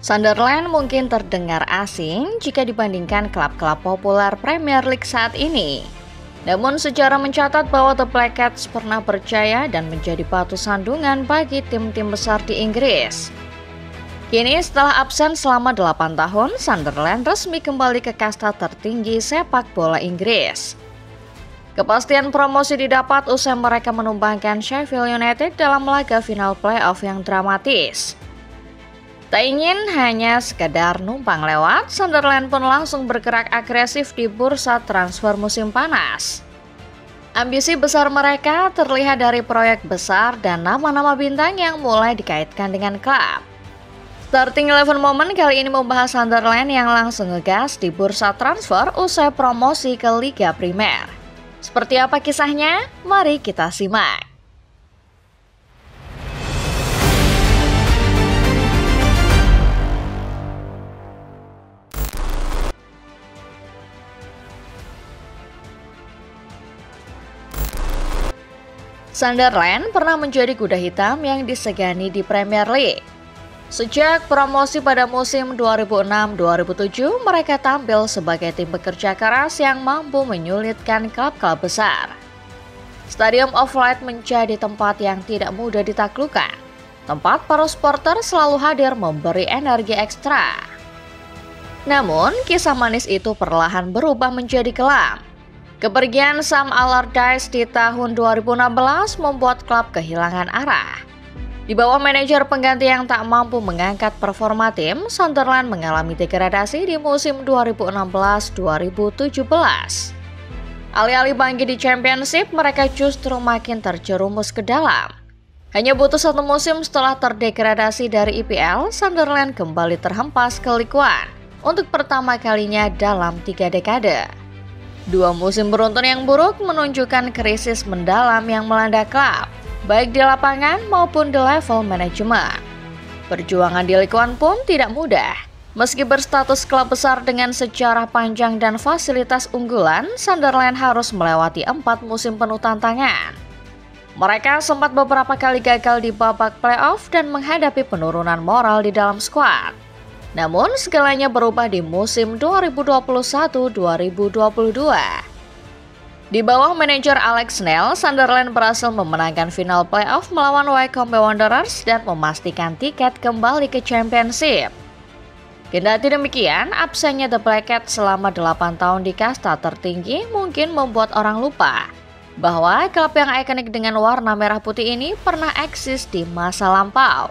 Sunderland mungkin terdengar asing jika dibandingkan klub-klub populer Premier League saat ini. Namun sejarah mencatat bahwa The Black Cats pernah berjaya dan menjadi batu sandungan bagi tim-tim besar di Inggris. Kini setelah absen selama 8 tahun, Sunderland resmi kembali ke kasta tertinggi sepak bola Inggris. Kepastian promosi didapat usai mereka menumbangkan Sheffield United dalam laga final playoff yang dramatis. Tak ingin hanya sekedar numpang lewat, Sunderland pun langsung bergerak agresif di bursa transfer musim panas. Ambisi besar mereka terlihat dari proyek besar dan nama-nama bintang yang mulai dikaitkan dengan klub. Starting 11 Moment kali ini membahas Sunderland yang langsung ngegas di bursa transfer usai promosi ke Liga Primer. Seperti apa kisahnya? Mari kita simak. Sunderland pernah menjadi kuda hitam yang disegani di Premier League. Sejak promosi pada musim 2006-2007, mereka tampil sebagai tim bekerja keras yang mampu menyulitkan klub-klub besar. Stadium of Light menjadi tempat yang tidak mudah ditaklukkan. Tempat para supporter selalu hadir memberi energi ekstra. Namun, kisah manis itu perlahan berubah menjadi kelam. Kepergian Sam Allardyce di tahun 2016 membuat klub kehilangan arah. Di bawah manajer pengganti yang tak mampu mengangkat performa tim, Sunderland mengalami degradasi di musim 2016-2017. Alih-alih bangkit di Championship, mereka justru makin terjerumus ke dalam. Hanya butuh 1 musim setelah terdegradasi dari IPL, Sunderland kembali terhempas ke League One untuk pertama kalinya dalam 3 dekade. 2 musim beruntun yang buruk menunjukkan krisis mendalam yang melanda klub, baik di lapangan maupun di level manajemen. Perjuangan di League One pun tidak mudah. Meski berstatus klub besar dengan sejarah panjang dan fasilitas unggulan, Sunderland harus melewati 4 musim penuh tantangan. Mereka sempat beberapa kali gagal di babak playoff dan menghadapi penurunan moral di dalam skuad. Namun segalanya berubah di musim 2021-2022. Di bawah manajer Alex Neil, Sunderland berhasil memenangkan final playoff melawan Wycombe Wanderers dan memastikan tiket kembali ke Championship. Kendati demikian, absennya The Black Cats selama 8 tahun di kasta tertinggi mungkin membuat orang lupa bahwa klub yang ikonik dengan warna merah putih ini pernah eksis di masa lampau.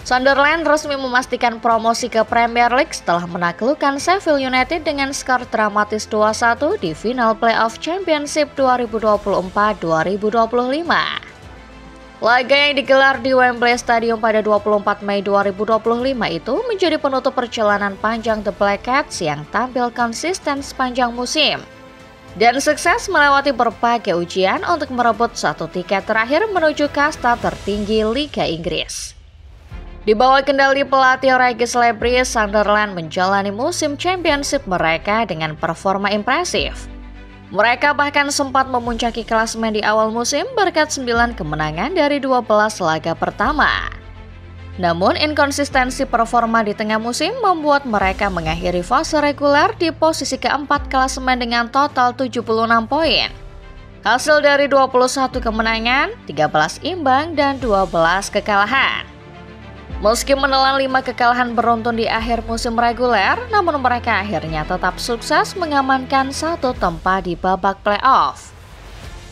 Sunderland resmi memastikan promosi ke Premier League setelah menaklukkan Sheffield United dengan skor dramatis 2-1 di final playoff Championship 2024-2025. Laga yang digelar di Wembley Stadium pada 24 Mei 2025 itu menjadi penutup perjalanan panjang The Black Cats yang tampil konsisten sepanjang musim dan sukses melewati berbagai ujian untuk merebut 1 tiket terakhir menuju kasta tertinggi Liga Inggris. Di bawah kendali pelatih Regis Lebris, Sunderland menjalani musim Championship mereka dengan performa impresif. Mereka bahkan sempat memuncaki klasemen di awal musim berkat 9 kemenangan dari 12 laga pertama. Namun inkonsistensi performa di tengah musim membuat mereka mengakhiri fase reguler di posisi keempat klasemen dengan total 76 poin. Hasil dari 21 kemenangan, 13 imbang, dan 12 kekalahan. Meski menelan 5 kekalahan beruntun di akhir musim reguler, namun mereka akhirnya tetap sukses mengamankan 1 tempat di babak playoff.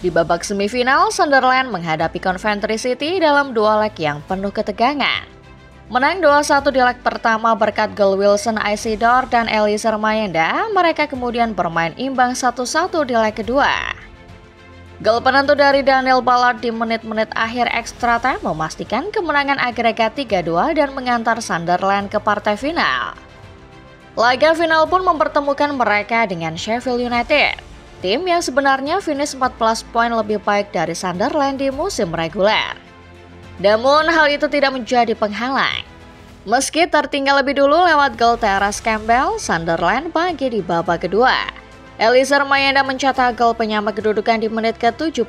Di babak semifinal, Sunderland menghadapi Coventry City dalam 2 leg yang penuh ketegangan. Menang 2-1 di leg pertama berkat gol Wilson Isidore dan Eliezer Mayenda, mereka kemudian bermain imbang 1-1 di leg kedua. Gol penentu dari Daniel Ballard di menit-menit akhir extra time memastikan kemenangan agregat 3-2 dan mengantar Sunderland ke partai final. Laga final pun mempertemukan mereka dengan Sheffield United, tim yang sebenarnya finish 14 poin lebih baik dari Sunderland di musim reguler. Namun hal itu tidak menjadi penghalang. Meski tertinggal lebih dulu lewat gol Terence Campbell, Sunderland bangkit di babak kedua. Eliezer Mayenda mencetak gol penyama kedudukan di menit ke-76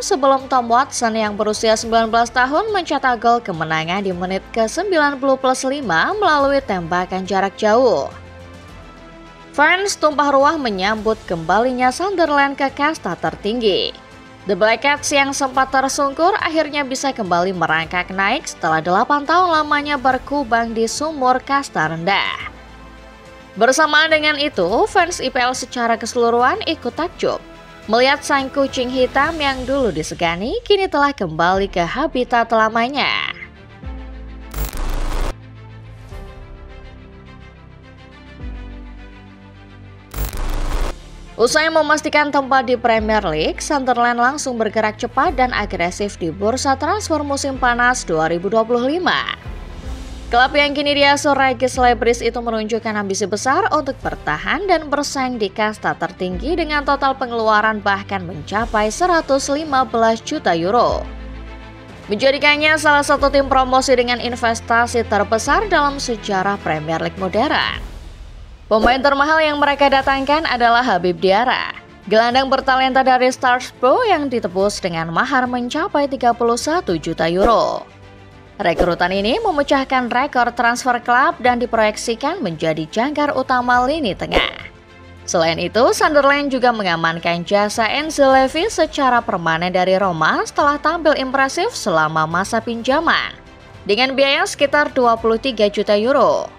sebelum Tom Watson yang berusia 19 tahun mencetak gol kemenangan di menit ke-90+5 melalui tembakan jarak jauh. Fans tumpah ruah menyambut kembalinya Sunderland ke kasta tertinggi. The Black Cats yang sempat tersungkur akhirnya bisa kembali merangkak naik setelah 8 tahun lamanya berkubang di sumur kasta rendah. Bersamaan dengan itu, fans IPL secara keseluruhan ikut takjub melihat sang kucing hitam yang dulu disegani kini telah kembali ke habitat lamanya. Usai memastikan tempat di Premier League, Sunderland langsung bergerak cepat dan agresif di bursa transfer musim panas 2025. Klub yang kini diasuh Regis Lebris itu menunjukkan ambisi besar untuk bertahan dan bersaing di kasta tertinggi dengan total pengeluaran bahkan mencapai 115 juta euro. Menjadikannya salah satu tim promosi dengan investasi terbesar dalam sejarah Premier League modern. Pemain termahal yang mereka datangkan adalah Habib Diarra, gelandang bertalenta dari Strasbourg yang ditebus dengan mahar mencapai 31 juta euro. Rekrutan ini memecahkan rekor transfer klub dan diproyeksikan menjadi jangkar utama lini tengah. Selain itu, Sunderland juga mengamankan jasa Enzo Levy secara permanen dari Roma setelah tampil impresif selama masa pinjaman, dengan biaya sekitar 23 juta euro.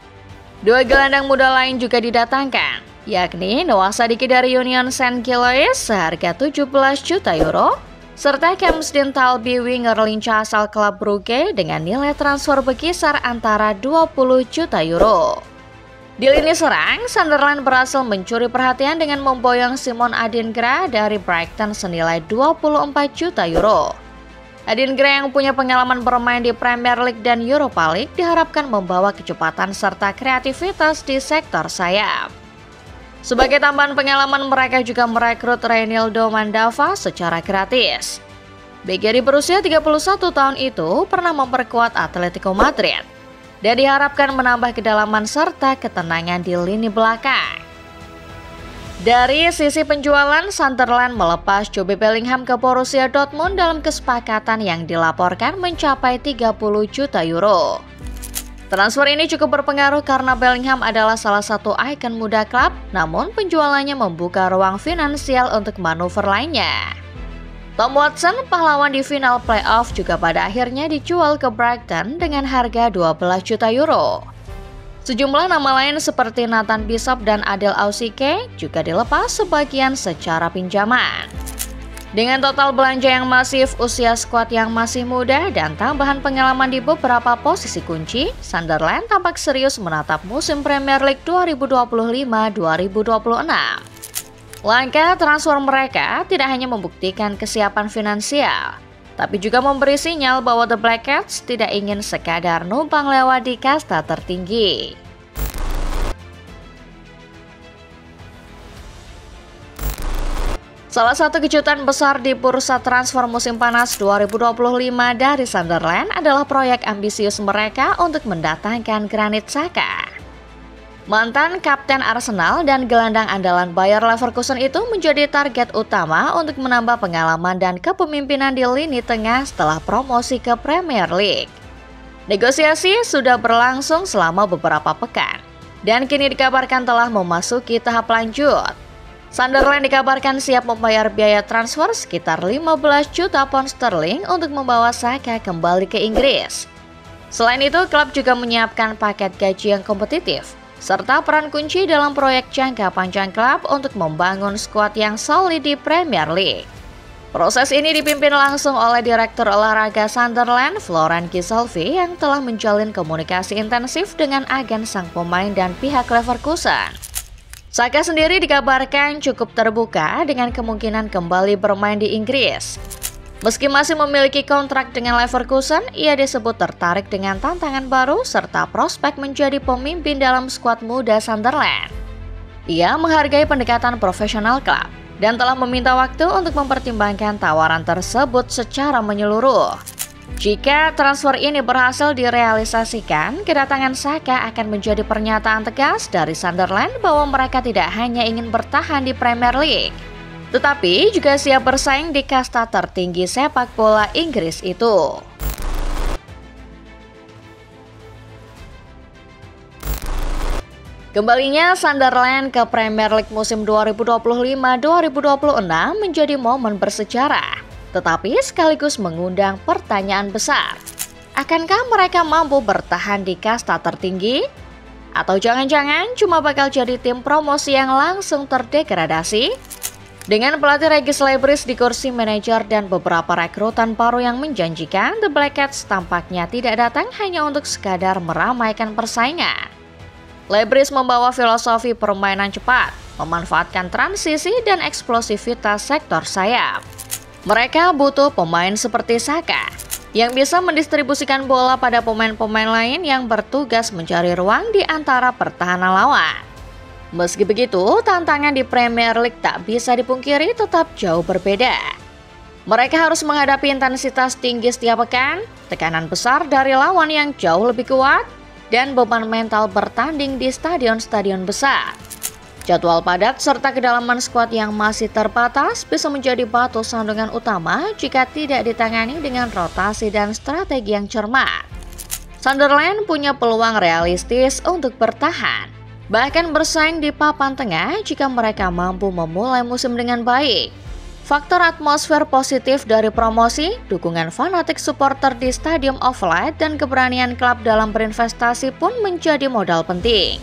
Dua gelandang muda lain juga didatangkan, yakni Noah Sadiki dari Union Saint-Gilloise seharga 17 juta euro, serta Kemsdin Talbi winger lincah asal klub Brugge dengan nilai transfer berkisar antara 20 juta euro. Di lini serang, Sunderland berhasil mencuri perhatian dengan memboyong Simon Adingra dari Brighton senilai 24 juta euro. Adingra yang punya pengalaman bermain di Premier League dan Europa League diharapkan membawa kecepatan serta kreativitas di sektor sayap. Sebagai tambahan pengalaman, mereka juga merekrut Reinildo Mandava secara gratis. BGD berusia 31 tahun itu pernah memperkuat Atletico Madrid dan diharapkan menambah kedalaman serta ketenangan di lini belakang. Dari sisi penjualan, Sunderland melepas Jobe Bellingham ke Borussia Dortmund dalam kesepakatan yang dilaporkan mencapai 30 juta euro. Transfer ini cukup berpengaruh karena Bellingham adalah salah satu ikon muda klub, namun penjualannya membuka ruang finansial untuk manuver lainnya. Tom Watson, pahlawan di final playoff, juga pada akhirnya dijual ke Brighton dengan harga 12 juta euro. Sejumlah nama lain seperti Nathan Bishop dan Adel Ausike juga dilepas sebagian secara pinjaman. Dengan total belanja yang masif, usia skuad yang masih muda, dan tambahan pengalaman di beberapa posisi kunci, Sunderland tampak serius menatap musim Premier League 2025-2026. Langkah transfer mereka tidak hanya membuktikan kesiapan finansial, tapi juga memberi sinyal bahwa The Black Cats tidak ingin sekadar numpang lewat di kasta tertinggi. Salah satu kejutan besar di bursa transfer musim panas 2025 dari Sunderland adalah proyek ambisius mereka untuk mendatangkan Granit Xhaka. Mantan kapten Arsenal dan gelandang andalan Bayer Leverkusen itu menjadi target utama untuk menambah pengalaman dan kepemimpinan di lini tengah setelah promosi ke Premier League. Negosiasi sudah berlangsung selama beberapa pekan dan kini dikabarkan telah memasuki tahap lanjut. Sunderland dikabarkan siap membayar biaya transfer sekitar 15 juta pound sterling untuk membawa Xhaka kembali ke Inggris. Selain itu, klub juga menyiapkan paket gaji yang kompetitif, serta peran kunci dalam proyek jangka panjang klub untuk membangun skuad yang solid di Premier League. Proses ini dipimpin langsung oleh Direktur Olahraga Sunderland, Florent Gisolfi, yang telah menjalin komunikasi intensif dengan agen sang pemain dan pihak Leverkusen. Xhaka sendiri dikabarkan cukup terbuka dengan kemungkinan kembali bermain di Inggris. Meski masih memiliki kontrak dengan Leverkusen, ia disebut tertarik dengan tantangan baru serta prospek menjadi pemimpin dalam skuad muda Sunderland. Ia menghargai pendekatan profesional klub dan telah meminta waktu untuk mempertimbangkan tawaran tersebut secara menyeluruh. Jika transfer ini berhasil direalisasikan, kedatangan Saka akan menjadi pernyataan tegas dari Sunderland bahwa mereka tidak hanya ingin bertahan di Premier League, tetapi juga siap bersaing di kasta tertinggi sepak bola Inggris itu. Kembalinya Sunderland ke Premier League musim 2025-2026 menjadi momen bersejarah, tetapi sekaligus mengundang pertanyaan besar. Akankah mereka mampu bertahan di kasta tertinggi? Atau jangan-jangan cuma bakal jadi tim promosi yang langsung terdegradasi? Dengan pelatih Regis Lebris di kursi manajer dan beberapa rekrutan baru yang menjanjikan, The Black Cats tampaknya tidak datang hanya untuk sekadar meramaikan persaingan. Lebris membawa filosofi permainan cepat, memanfaatkan transisi dan eksplosivitas sektor sayap. Mereka butuh pemain seperti Saka, yang bisa mendistribusikan bola pada pemain-pemain lain yang bertugas mencari ruang di antara pertahanan lawan. Meski begitu, tantangan di Premier League tak bisa dipungkiri tetap jauh berbeda. Mereka harus menghadapi intensitas tinggi setiap pekan, tekanan besar dari lawan yang jauh lebih kuat, dan beban mental bertanding di stadion-stadion besar. Jadwal padat serta kedalaman skuad yang masih terbatas bisa menjadi batu sandungan utama jika tidak ditangani dengan rotasi dan strategi yang cermat. Sunderland punya peluang realistis untuk bertahan, bahkan bersaing di papan tengah jika mereka mampu memulai musim dengan baik. Faktor atmosfer positif dari promosi, dukungan fanatik supporter di Stadium of Light, dan keberanian klub dalam berinvestasi pun menjadi modal penting.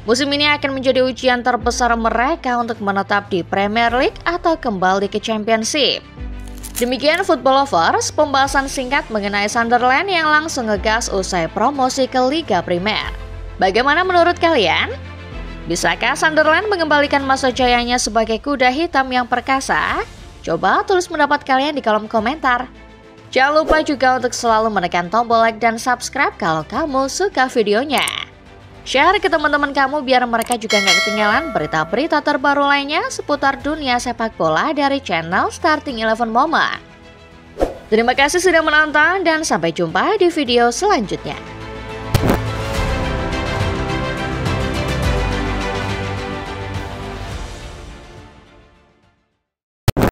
Musim ini akan menjadi ujian terbesar mereka untuk menetap di Premier League atau kembali ke Championship. Demikian Football Lovers, pembahasan singkat mengenai Sunderland yang langsung ngegas usai promosi ke Liga Primer. Bagaimana menurut kalian? Bisakah Sunderland mengembalikan masa jayanya sebagai kuda hitam yang perkasa? Coba tulis pendapat kalian di kolom komentar. Jangan lupa juga untuk selalu menekan tombol like dan subscribe kalau kamu suka videonya. Share ke teman-teman kamu biar mereka juga nggak ketinggalan berita-berita terbaru lainnya seputar dunia sepak bola dari channel Starting 11 Moment. Terima kasih sudah menonton dan sampai jumpa di video selanjutnya.